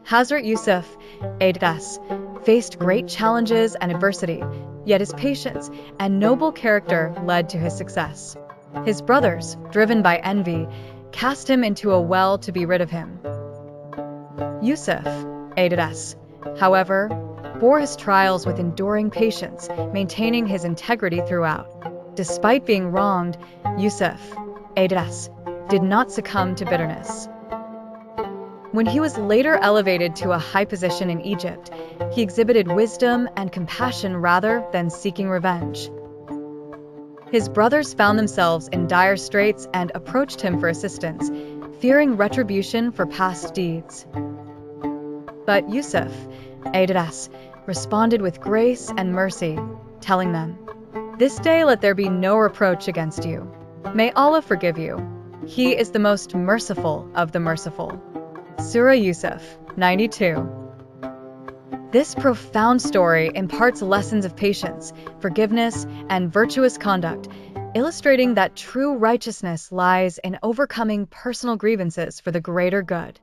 Hazrat Yusuf AS faced great challenges and adversity, yet his patience and noble character led to his success. His brothers, driven by envy, cast him into a well to be rid of him. Yusuf AS, however, bore his trials with enduring patience, maintaining his integrity throughout. Despite being wronged, Yusuf AS did not succumb to bitterness. When he was later elevated to a high position in Egypt, he exhibited wisdom and compassion rather than seeking revenge. His brothers found themselves in dire straits and approached him for assistance, fearing retribution for past deeds. But Yusuf AS responded with grace and mercy, telling them, "This day let there be no reproach against you. May Allah forgive you. He is the most merciful of the merciful." Surah Yusuf 92. This profound story imparts lessons of patience, forgiveness, and virtuous conduct, illustrating that true righteousness lies in overcoming personal grievances for the greater good.